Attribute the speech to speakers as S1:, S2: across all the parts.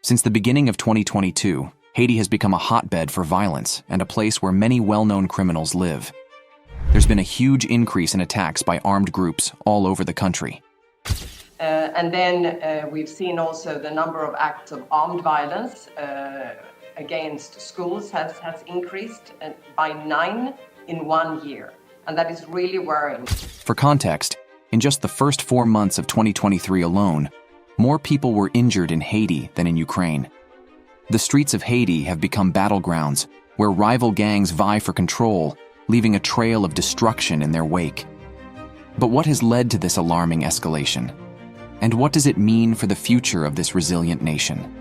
S1: Since the beginning of 2022, Haiti has become a hotbed for violence and a place where many well-known criminals live. There's been a huge increase in attacks by armed groups all over the country.
S2: We've seen also the number of acts of armed violence against schools has increased by 9 in 1 year. And that is really worrying.
S1: For context, in just the first 4 months of 2023 alone, more people were injured in Haiti than in Ukraine. The streets of Haiti have become battlegrounds where rival gangs vie for control, leaving a trail of destruction in their wake. But what has led to this alarming escalation? And what does it mean for the future of this resilient nation?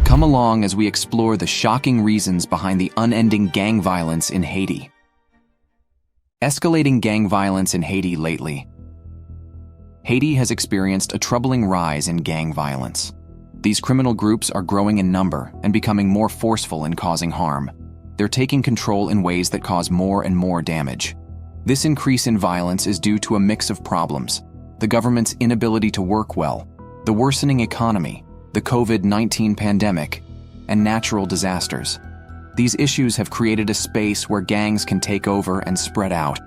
S1: Come along as we explore the shocking reasons behind the unending gang violence in Haiti. Escalating gang violence in Haiti lately. Haiti has experienced a troubling rise in gang violence. These criminal groups are growing in number and becoming more forceful in causing harm. They're taking control in ways that cause more and more damage. This increase in violence is due to a mix of problems: the government's inability to work well, the worsening economy, the COVID-19 pandemic, and natural disasters. These issues have created a space where gangs can take over and spread out.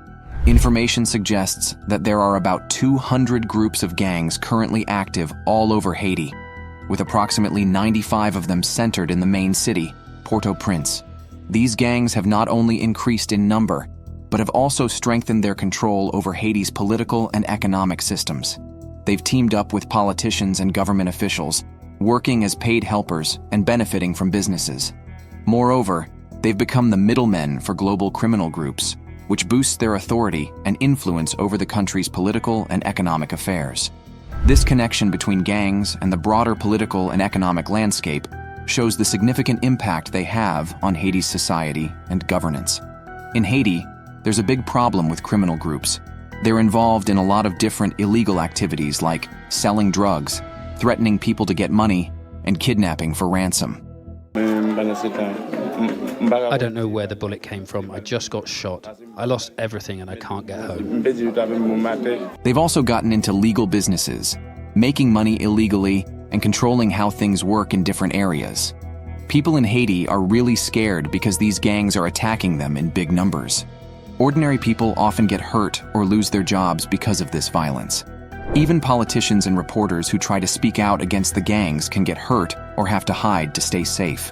S1: Information suggests that there are about 200 groups of gangs currently active all over Haiti, with approximately 95 of them centered in the main city, Port-au-Prince. These gangs have not only increased in number, but have also strengthened their control over Haiti's political and economic systems. They've teamed up with politicians and government officials, working as paid helpers and benefiting from businesses. Moreover, they've become the middlemen for global criminal groups, which boosts their authority and influence over the country's political and economic affairs. This connection between gangs and the broader political and economic landscape shows the significant impact they have on Haiti's society and governance. In Haiti, there's a big problem with criminal groups. They're involved in a lot of different illegal activities like selling drugs, threatening people to get money, and kidnapping for ransom.
S3: I don't know where the bullet came from. I just got shot. I lost everything and I can't get home.
S1: They've also gotten into legal businesses, making money illegally and controlling how things work in different areas. People in Haiti are really scared because these gangs are attacking them in big numbers. Ordinary people often get hurt or lose their jobs because of this violence. Even politicians and reporters who try to speak out against the gangs can get hurt or have to hide to stay safe.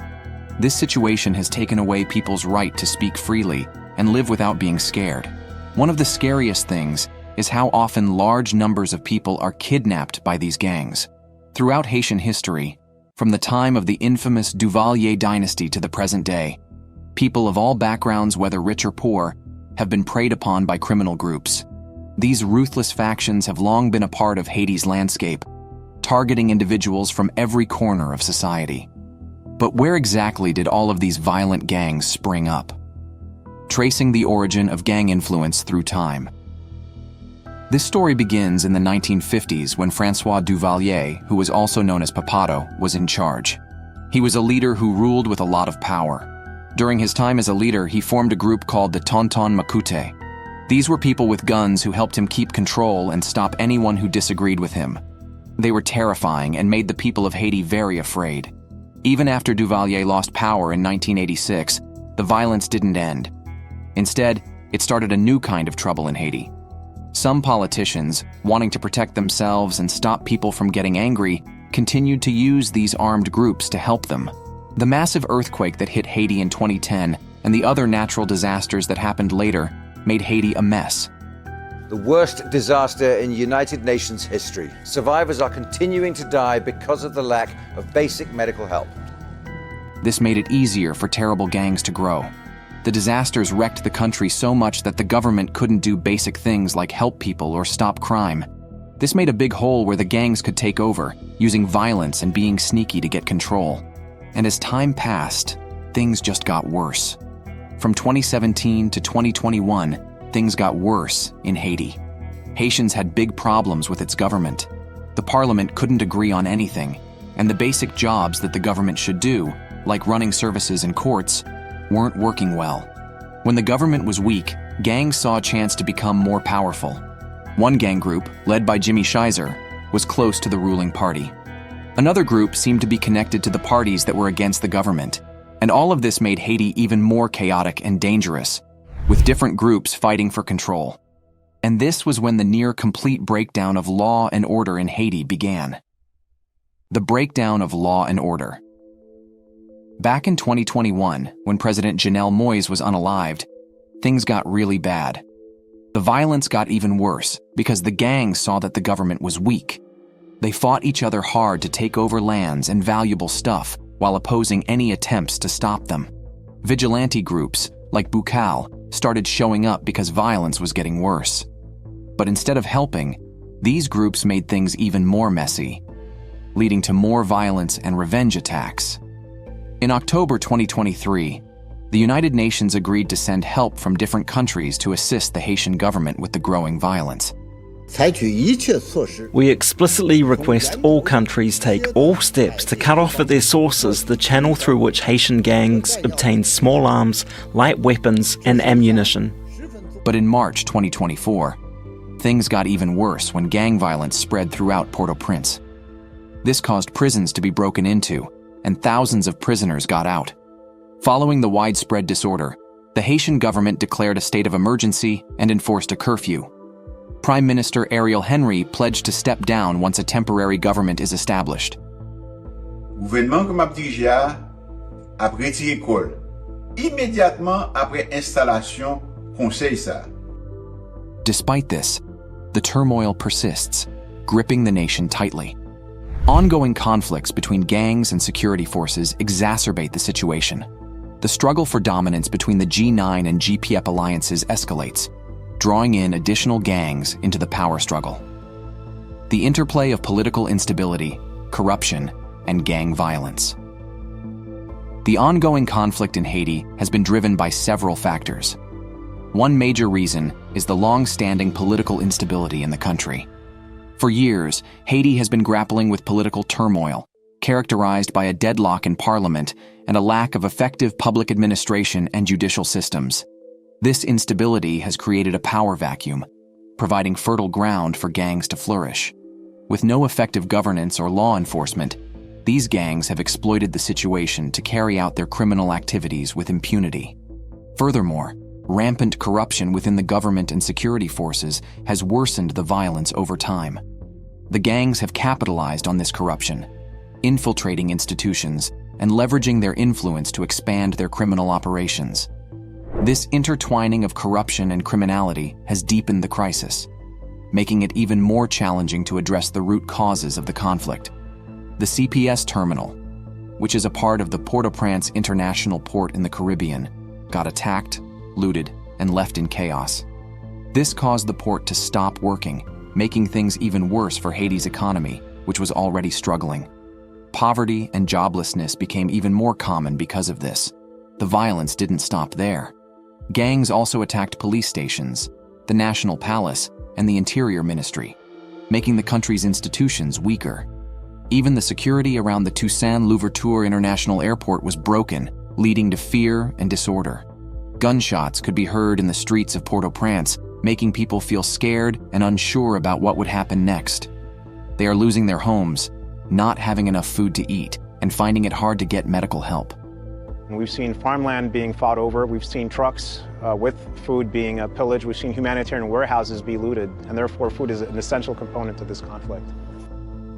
S1: This situation has taken away people's right to speak freely and live without being scared. One of the scariest things is how often large numbers of people are kidnapped by these gangs. Throughout Haitian history, from the time of the infamous Duvalier dynasty to the present day, people of all backgrounds, whether rich or poor, have been preyed upon by criminal groups. These ruthless factions have long been a part of Haiti's landscape, targeting individuals from every corner of society. But where exactly did all of these violent gangs spring up? Tracing the origin of gang influence through time. This story begins in the 1950s when François Duvalier, who was also known as Papato, was in charge. He was a leader who ruled with a lot of power. During his time as a leader, he formed a group called the Tonton Macoute. These were people with guns who helped him keep control and stop anyone who disagreed with him. They were terrifying and made the people of Haiti very afraid. Even after Duvalier lost power in 1986, the violence didn't end. Instead, it started a new kind of trouble in Haiti. Some politicians, wanting to protect themselves and stop people from getting angry, continued to use these armed groups to help them. The massive earthquake that hit Haiti in 2010 and the other natural disasters that happened later made Haiti a mess.
S4: The worst disaster in United Nations history. Survivors are continuing to die because of the lack of basic medical help.
S1: This made it easier for terrible gangs to grow. The disasters wrecked the country so much that the government couldn't do basic things like help people or stop crime. This made a big hole where the gangs could take over, using violence and being sneaky to get control. And as time passed, things just got worse. From 2017 to 2021, things got worse in Haiti. Haitians had big problems with its government. The parliament couldn't agree on anything, and the basic jobs that the government should do, like running services and courts, weren't working well. When the government was weak, gangs saw a chance to become more powerful. One gang group, led by Jimmy Scheiser, was close to the ruling party. Another group seemed to be connected to the parties that were against the government, and all of this made Haiti even more chaotic and dangerous, with different groups fighting for control. And this was when the near-complete breakdown of law and order in Haiti began. The breakdown of law and order. Back in 2021, when President Jovenel Moïse was unalived, things got really bad. The violence got even worse because the gangs saw that the government was weak. They fought each other hard to take over lands and valuable stuff while opposing any attempts to stop them. Vigilante groups, like Bukal, started showing up because violence was getting worse. But instead of helping, these groups made things even more messy, leading to more violence and revenge attacks. In October 2023, the United Nations agreed to send help from different countries to assist the Haitian government with the growing violence.
S5: We explicitly request all countries take all steps to cut off at their sources the channel through which Haitian gangs obtain small arms, light weapons, and ammunition.
S1: But in March 2024, things got even worse when gang violence spread throughout Port-au-Prince. This caused prisons to be broken into, and thousands of prisoners got out. Following the widespread disorder, the Haitian government declared a state of emergency and enforced a curfew. Prime Minister Ariel Henry pledged to step down once a temporary government is established.
S6: Gouvernement que m'a dirigé a retiré col immédiatement après installation conseil ça.
S1: Despite this, the turmoil persists, gripping the nation tightly. Ongoing conflicts between gangs and security forces exacerbate the situation. The struggle for dominance between the G9 and GPF alliances escalates, drawing in additional gangs into the power struggle. The interplay of political instability, corruption, and gang violence. The ongoing conflict in Haiti has been driven by several factors. One major reason is the long-standing political instability in the country. For years, Haiti has been grappling with political turmoil, characterized by a deadlock in parliament and a lack of effective public administration and judicial systems. This instability has created a power vacuum, providing fertile ground for gangs to flourish. With no effective governance or law enforcement, these gangs have exploited the situation to carry out their criminal activities with impunity. Furthermore, rampant corruption within the government and security forces has worsened the violence over time. The gangs have capitalized on this corruption, infiltrating institutions and leveraging their influence to expand their criminal operations. This intertwining of corruption and criminality has deepened the crisis, making it even more challenging to address the root causes of the conflict. The CPS terminal, which is a part of the Port-au-Prince International Port in the Caribbean, got attacked, looted, and left in chaos. This caused the port to stop working, making things even worse for Haiti's economy, which was already struggling. Poverty and joblessness became even more common because of this. The violence didn't stop there. Gangs also attacked police stations, the National Palace, and the Interior Ministry, making the country's institutions weaker. Even the security around the Toussaint Louverture International Airport was broken, leading to fear and disorder. Gunshots could be heard in the streets of Port-au-Prince, making people feel scared and unsure about what would happen next. They are losing their homes, not having enough food to eat, and finding it hard to get medical help.
S7: We've seen farmland being fought over. We've seen trucks with food being pillaged. We've seen humanitarian warehouses be looted, and therefore food is an essential component to this conflict.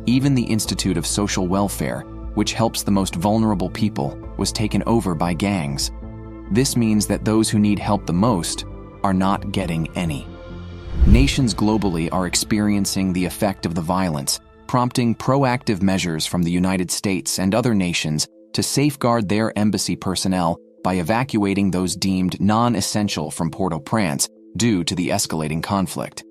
S1: Even the Institute of Social Welfare, which helps the most vulnerable people, was taken over by gangs. This means that those who need help the most are not getting any. Nations globally are experiencing the effect of the violence, prompting proactive measures from the United States and other nations to safeguard their embassy personnel by evacuating those deemed non-essential from Port-au-Prince due to the escalating conflict.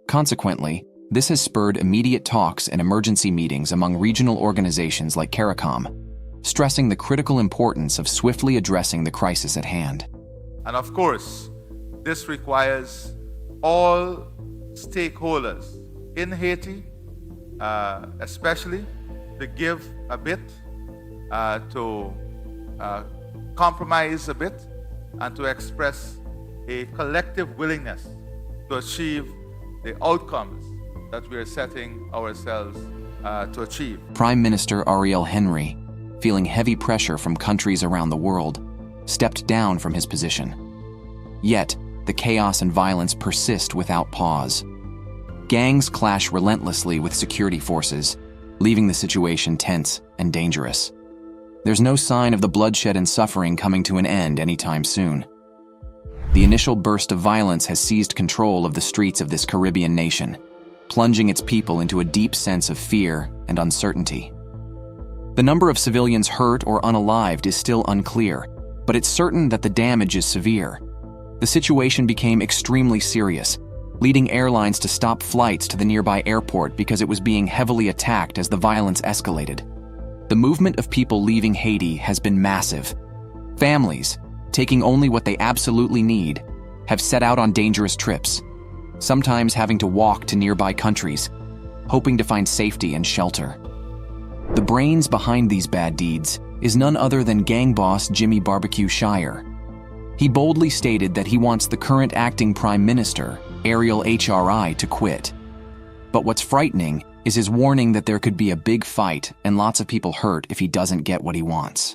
S1: Consequently, this has spurred immediate talks and emergency meetings among regional organizations like CARICOM, stressing the critical importance of swiftly addressing the crisis at hand.
S6: And of course, this requires all stakeholders in Haiti, especially to give a bit, to compromise a bit, and to express a collective willingness to achieve the outcomes that we are setting ourselves to achieve.
S1: Prime Minister Ariel Henry, feeling heavy pressure from countries around the world, stepped down from his position. Yet, the chaos and violence persist without pause. Gangs clash relentlessly with security forces, leaving the situation tense and dangerous. There's no sign of the bloodshed and suffering coming to an end anytime soon. The initial burst of violence has seized control of the streets of this Caribbean nation, plunging its people into a deep sense of fear and uncertainty. The number of civilians hurt or unalived is still unclear, but it's certain that the damage is severe. The situation became extremely serious, leading airlines to stop flights to the nearby airport because it was being heavily attacked as the violence escalated. The movement of people leaving Haiti has been massive. Families, taking only what they absolutely need, have set out on dangerous trips, sometimes having to walk to nearby countries, hoping to find safety and shelter. The brains behind these bad deeds is none other than gang boss Jimmy Barbecue Shire. He boldly stated that he wants the current acting Prime Minister, Ariel Henry, to quit. But what's frightening is his warning that there could be a big fight and lots of people hurt if he doesn't get what he wants.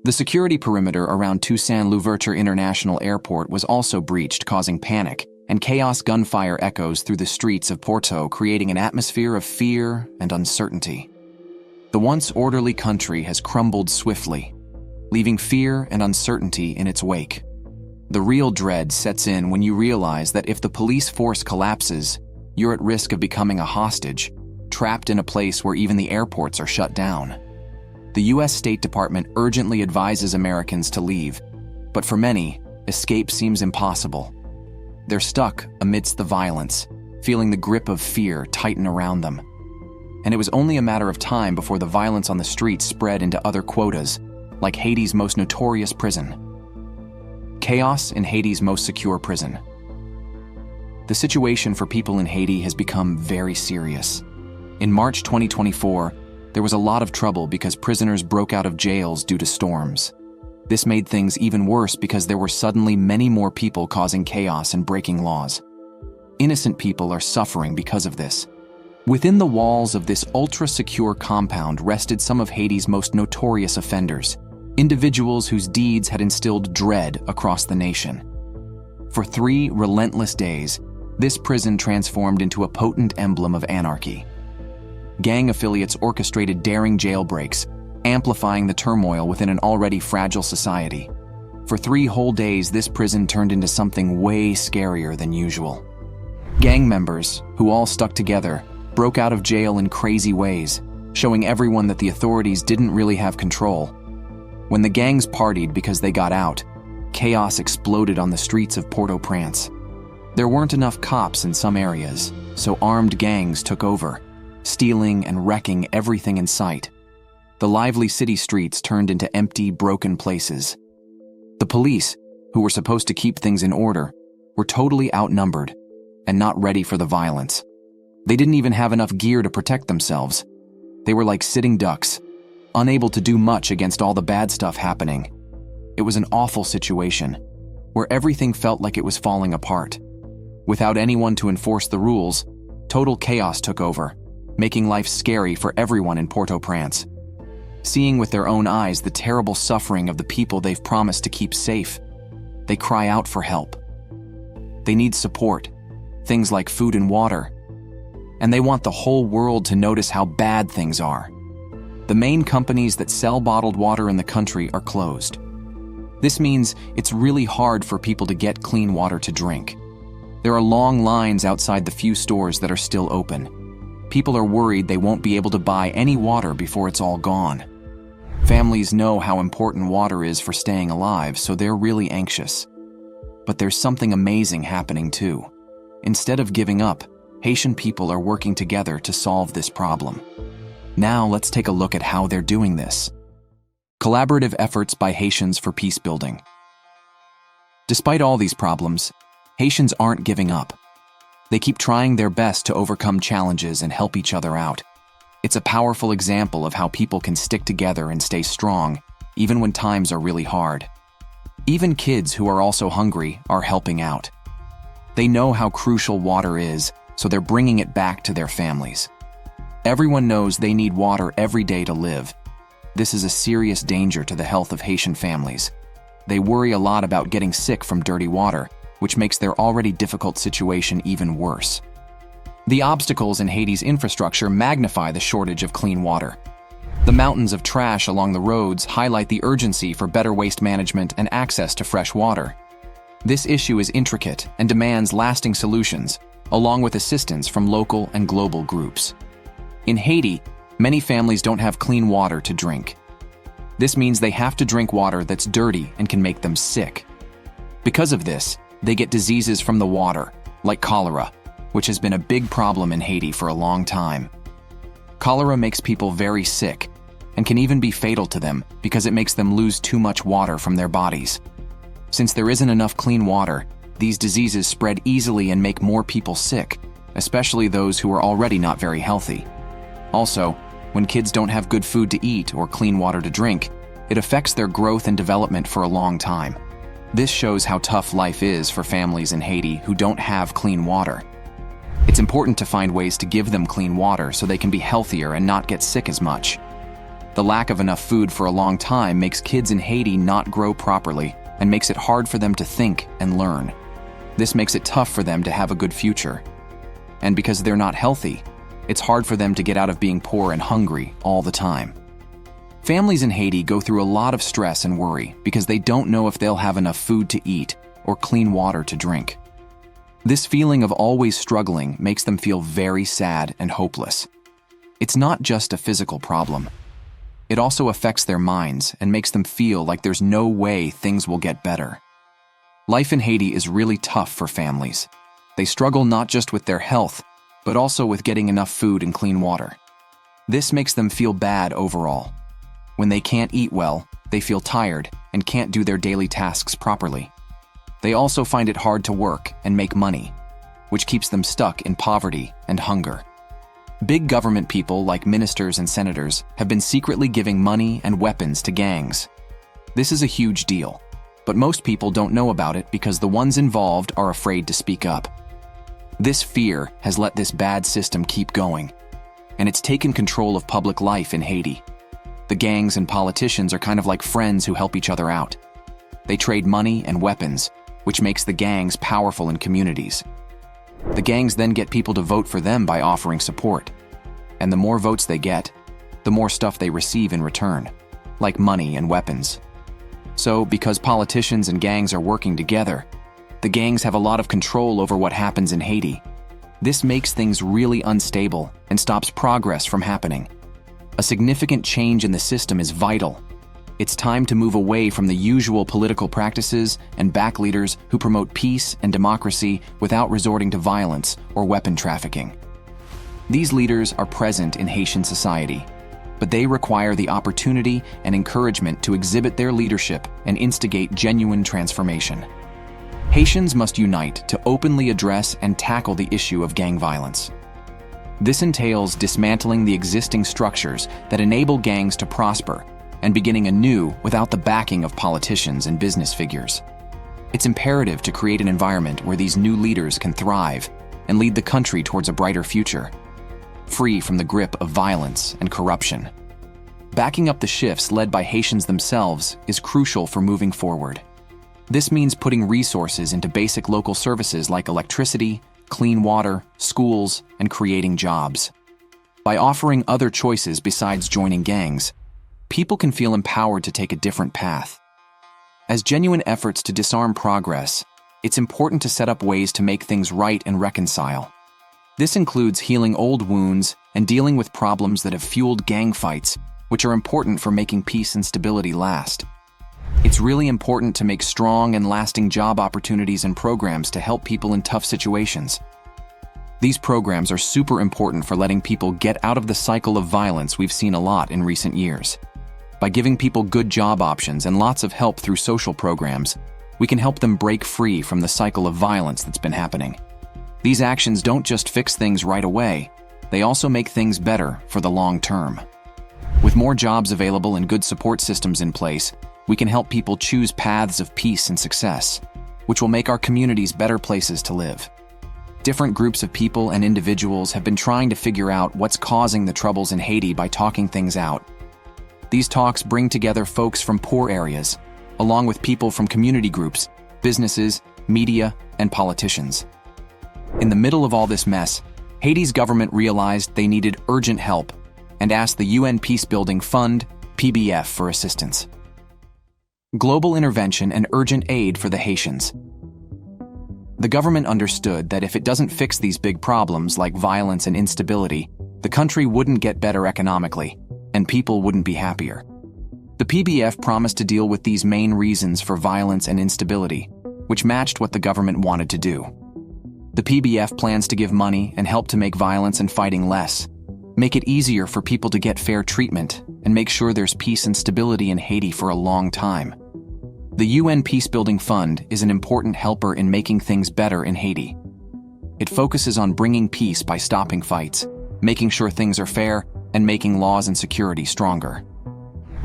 S1: The security perimeter around Toussaint Louverture International Airport was also breached, causing panic, and chaos gunfire echoes through the streets of Porto, creating an atmosphere of fear and uncertainty. The once orderly country has crumbled swiftly, leaving fear and uncertainty in its wake. The real dread sets in when you realize that if the police force collapses, you're at risk of becoming a hostage, trapped in a place where even the airports are shut down. The U.S. State Department urgently advises Americans to leave, but for many, escape seems impossible. They're stuck amidst the violence, feeling the grip of fear tighten around them. And it was only a matter of time before the violence on the streets spread into other quotas, like Haiti's most notorious prison. Chaos in Haiti's most secure prison. The situation for people in Haiti has become very serious. In March 2024, there was a lot of trouble because prisoners broke out of jails due to storms. This made things even worse because there were suddenly many more people causing chaos and breaking laws. Innocent people are suffering because of this. Within the walls of this ultra-secure compound rested some of Haiti's most notorious offenders, individuals whose deeds had instilled dread across the nation. For 3 relentless days, this prison transformed into a potent emblem of anarchy. Gang affiliates orchestrated daring jailbreaks, amplifying the turmoil within an already fragile society. For 3 whole days, this prison turned into something way scarier than usual. Gang members, who all stuck together, broke out of jail in crazy ways, showing everyone that the authorities didn't really have control. When the gangs partied because they got out, chaos exploded on the streets of Port-au-Prince. There weren't enough cops in some areas, so armed gangs took over, stealing and wrecking everything in sight. The lively city streets turned into empty, broken places. The police, who were supposed to keep things in order, were totally outnumbered and not ready for the violence. They didn't even have enough gear to protect themselves. They were like sitting ducks, unable to do much against all the bad stuff happening. It was an awful situation, where everything felt like it was falling apart. Without anyone to enforce the rules, total chaos took over, making life scary for everyone in Port-au-Prince. Seeing with their own eyes the terrible suffering of the people they've promised to keep safe, they cry out for help. They need support, things like food and water, and they want the whole world to notice how bad things are. The main companies that sell bottled water in the country are closed. This means it's really hard for people to get clean water to drink. There are long lines outside the few stores that are still open. People are worried they won't be able to buy any water before it's all gone. Families know how important water is for staying alive, so they're really anxious. But there's something amazing happening too. Instead of giving up, Haitian people are working together to solve this problem. Now let's take a look at how they're doing this. Collaborative efforts by Haitians for peace building. Despite all these problems, Haitians aren't giving up. They keep trying their best to overcome challenges and help each other out. It's a powerful example of how people can stick together and stay strong, even when times are really hard. Even kids who are also hungry are helping out. They know how crucial water is, so they're bringing it back to their families. Everyone knows they need water every day to live. This is a serious danger to the health of Haitian families. They worry a lot about getting sick from dirty water, which makes their already difficult situation even worse. The obstacles in Haiti's infrastructure magnify the shortage of clean water. The mountains of trash along the roads highlight the urgency for better waste management and access to fresh water. This issue is intricate and demands lasting solutions, along with assistance from local and global groups. In Haiti, many families don't have clean water to drink. This means they have to drink water that's dirty and can make them sick. Because of this, they get diseases from the water, like cholera, which has been a big problem in Haiti for a long time. Cholera makes people very sick and can even be fatal to them because it makes them lose too much water from their bodies. Since there isn't enough clean water, these diseases spread easily and make more people sick, especially those who are already not very healthy. Also, when kids don't have good food to eat or clean water to drink, it affects their growth and development for a long time. This shows how tough life is for families in Haiti who don't have clean water. It's important to find ways to give them clean water so they can be healthier and not get sick as much. The lack of enough food for a long time makes kids in Haiti not grow properly and makes it hard for them to think and learn. This makes it tough for them to have a good future. And because they're not healthy, it's hard for them to get out of being poor and hungry all the time. Families in Haiti go through a lot of stress and worry because they don't know if they'll have enough food to eat or clean water to drink. This feeling of always struggling makes them feel very sad and hopeless. It's not just a physical problem. It also affects their minds and makes them feel like there's no way things will get better. Life in Haiti is really tough for families. They struggle not just with their health, but also with getting enough food and clean water. This makes them feel bad overall. When they can't eat well, they feel tired and can't do their daily tasks properly. They also find it hard to work and make money, which keeps them stuck in poverty and hunger. Big government people like ministers and senators have been secretly giving money and weapons to gangs. This is a huge deal, but most people don't know about it because the ones involved are afraid to speak up. This fear has let this bad system keep going, and it's taken control of public life in Haiti. The gangs and politicians are kind of like friends who help each other out. They trade money and weapons, which makes the gangs powerful in communities. The gangs then get people to vote for them by offering support. And the more votes they get, the more stuff they receive in return, like money and weapons. So, because politicians and gangs are working together, the gangs have a lot of control over what happens in Haiti. This makes things really unstable and stops progress from happening. A significant change in the system is vital. It's time to move away from the usual political practices and back leaders who promote peace and democracy without resorting to violence or weapon trafficking. These leaders are present in Haitian society, but they require the opportunity and encouragement to exhibit their leadership and instigate genuine transformation. Haitians must unite to openly address and tackle the issue of gang violence. This entails dismantling the existing structures that enable gangs to prosper and beginning anew without the backing of politicians and business figures. It's imperative to create an environment where these new leaders can thrive and lead the country towards a brighter future, free from the grip of violence and corruption. Backing up the shifts led by Haitians themselves is crucial for moving forward. This means putting resources into basic local services like electricity, clean water, schools, and creating jobs. By offering other choices besides joining gangs, people can feel empowered to take a different path. As genuine efforts to disarm progress, it's important to set up ways to make things right and reconcile. This includes healing old wounds and dealing with problems that have fueled gang fights, which are important for making peace and stability last. It's really important to make strong and lasting job opportunities and programs to help people in tough situations. These programs are super important for letting people get out of the cycle of violence we've seen a lot in recent years. By giving people good job options and lots of help through social programs, we can help them break free from the cycle of violence that's been happening. These actions don't just fix things right away, they also make things better for the long term. With more jobs available and good support systems in place, we can help people choose paths of peace and success, which will make our communities better places to live. different groups of people and individuals have been trying to figure out what's causing the troubles in Haiti by talking things out. These talks bring together folks from poor areas, along with people from community groups, businesses, media, and politicians. In the middle of all this mess, Haiti's government realized they needed urgent help and asked the UN Peacebuilding Fund, PBF, for assistance. Global intervention and urgent aid for the Haitians. The government understood that if it doesn't fix these big problems like violence and instability, the country wouldn't get better economically, and people wouldn't be happier. The PBF promised to deal with these main reasons for violence and instability, which matched what the government wanted to do. The PBF plans to give money and help to make violence and fighting less, make it easier for people to get fair treatment, and make sure there's peace and stability in Haiti for a long time. The UN Peacebuilding Fund is an important helper in making things better in Haiti. It focuses on bringing peace by stopping fights, making sure things are fair, and making laws and security stronger.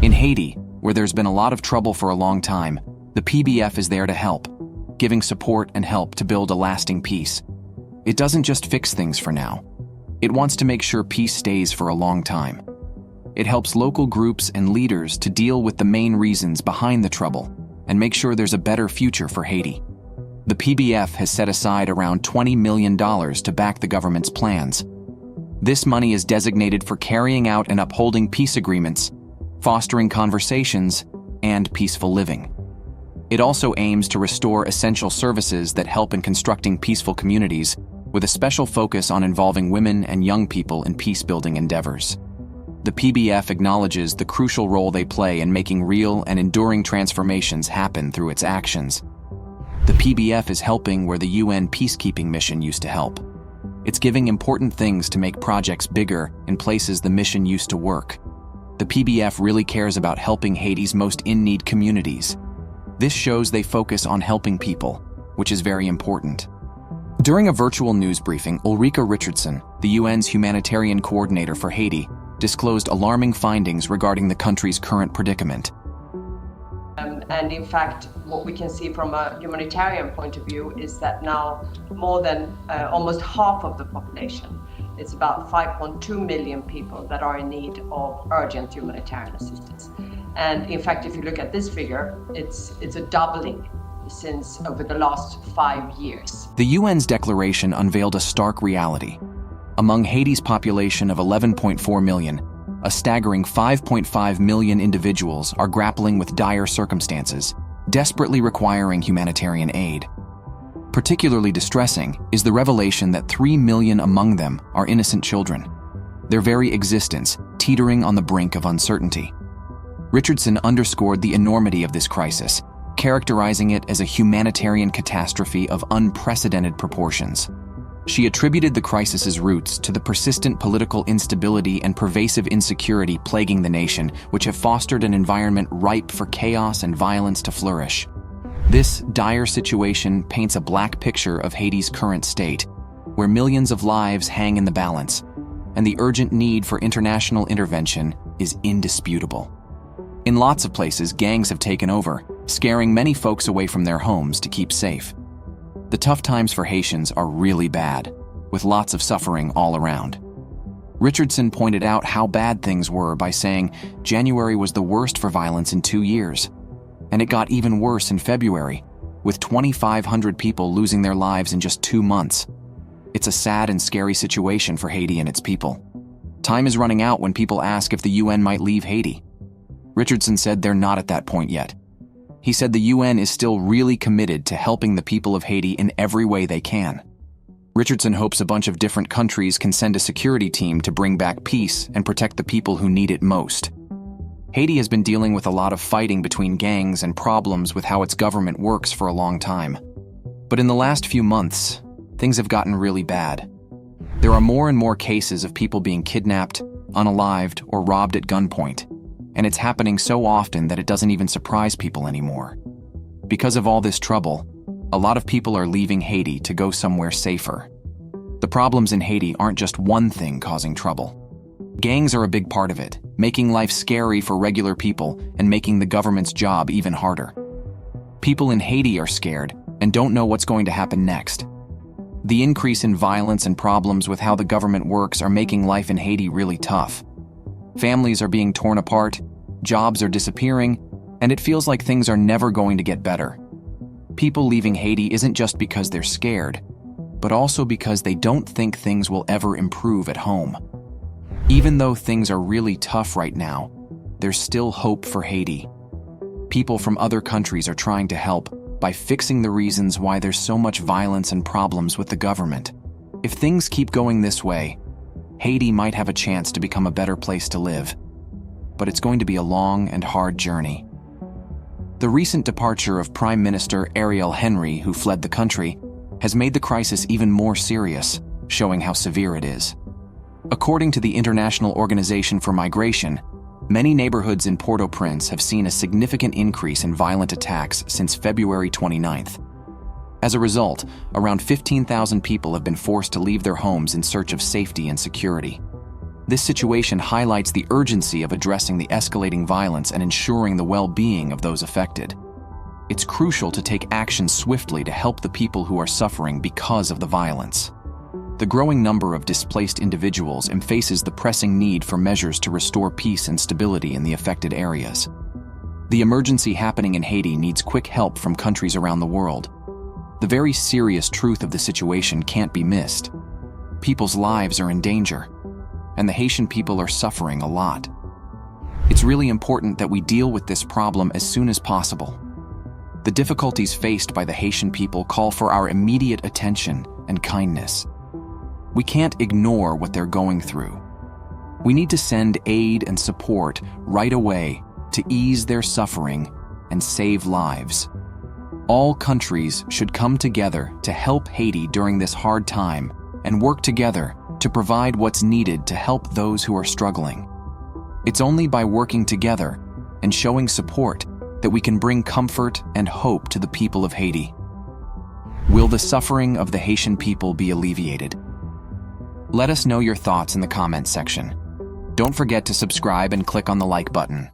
S1: In Haiti, where there's been a lot of trouble for a long time, the PBF is there to help, giving support and help to build a lasting peace. It doesn't just fix things for now. It wants to make sure peace stays for a long time. It helps local groups and leaders to deal with the main reasons behind the trouble and make sure there's a better future for Haiti. The PBF has set aside around $20 million to back the government's plans. This money is designated for carrying out and upholding peace agreements, fostering conversations, and peaceful living. It also aims to restore essential services that help in constructing peaceful communities, with a special focus on involving women and young people in peace-building endeavors. The PBF acknowledges the crucial role they play in making real and enduring transformations happen through its actions. The PBF is helping where the UN peacekeeping mission used to help. It's giving important things to make projects bigger in places the mission used to work. The PBF really cares about helping Haiti's most in-need communities. This shows they focus on helping people, which is very important. During a virtual news briefing, Ulrika Richardson, the UN's humanitarian coordinator for Haiti, disclosed alarming findings regarding the country's current predicament.
S2: And in fact, what we can see from a humanitarian point of view is that now more than almost half of the population, it's about 5.2 million people that are in need of urgent humanitarian assistance. And in fact, if you look at this figure, it's a doubling since over the last 5 years.
S1: The UN's declaration unveiled a stark reality. Among Haiti's population of 11.4 million, a staggering 5.5 million individuals are grappling with dire circumstances, desperately requiring humanitarian aid. Particularly distressing is the revelation that 3 million among them are innocent children, their very existence teetering on the brink of uncertainty. Richardson underscored the enormity of this crisis, characterizing it as a humanitarian catastrophe of unprecedented proportions. She attributed the crisis's roots to the persistent political instability and pervasive insecurity plaguing the nation, which have fostered an environment ripe for chaos and violence to flourish. This dire situation paints a black picture of Haiti's current state, where millions of lives hang in the balance, and the urgent need for international intervention is indisputable. In lots of places, gangs have taken over, scaring many folks away from their homes to keep safe. The tough times for Haitians are really bad, with lots of suffering all around. Richardson pointed out how bad things were by saying January was the worst for violence in 2 years, and it got even worse in February, with 2,500 people losing their lives in just 2 months. It's a sad and scary situation for Haiti and its people. Time is running out when people ask if the UN might leave Haiti. Richardson said they're not at that point yet. He said the UN is still really committed to helping the people of Haiti in every way they can. Richardson hopes a bunch of different countries can send a security team to bring back peace and protect the people who need it most. Haiti has been dealing with a lot of fighting between gangs and problems with how its government works for a long time. But in the last few months, things have gotten really bad. There are more and more cases of people being kidnapped, unalived, or robbed at gunpoint. And it's happening so often that it doesn't even surprise people anymore. Because of all this trouble, a lot of people are leaving Haiti to go somewhere safer. The problems in Haiti aren't just one thing causing trouble. Gangs are a big part of it, making life scary for regular people and making the government's job even harder. People in Haiti are scared and don't know what's going to happen next. The increase in violence and problems with how the government works are making life in Haiti really tough. Families are being torn apart, jobs are disappearing, and it feels like things are never going to get better. People leaving Haiti isn't just because they're scared, but also because they don't think things will ever improve at home. Even though things are really tough right now, there's still hope for Haiti. People from other countries are trying to help by fixing the reasons why there's so much violence and problems with the government. If things keep going this way, Haiti might have a chance to become a better place to live. But it's going to be a long and hard journey. The recent departure of Prime Minister Ariel Henry, who fled the country, has made the crisis even more serious, showing how severe it is. According to the International Organization for Migration, many neighborhoods in Port-au-Prince have seen a significant increase in violent attacks since February 29th. As a result, around 15,000 people have been forced to leave their homes in search of safety and security. This situation highlights the urgency of addressing the escalating violence and ensuring the well-being of those affected. It's crucial to take action swiftly to help the people who are suffering because of the violence. The growing number of displaced individuals emphasizes the pressing need for measures to restore peace and stability in the affected areas. The emergency happening in Haiti needs quick help from countries around the world. The very serious truth of the situation can't be missed. People's lives are in danger, and the Haitian people are suffering a lot. It's really important that we deal with this problem as soon as possible. The difficulties faced by the Haitian people call for our immediate attention and kindness. We can't ignore what they're going through. We need to send aid and support right away to ease their suffering and save lives. All countries should come together to help Haiti during this hard time and work together to provide what's needed to help those who are struggling. It's only by working together and showing support that we can bring comfort and hope to the people of Haiti. Will the suffering of the Haitian people be alleviated? Let us know your thoughts in the comments section. Don't forget to subscribe and click on the like button.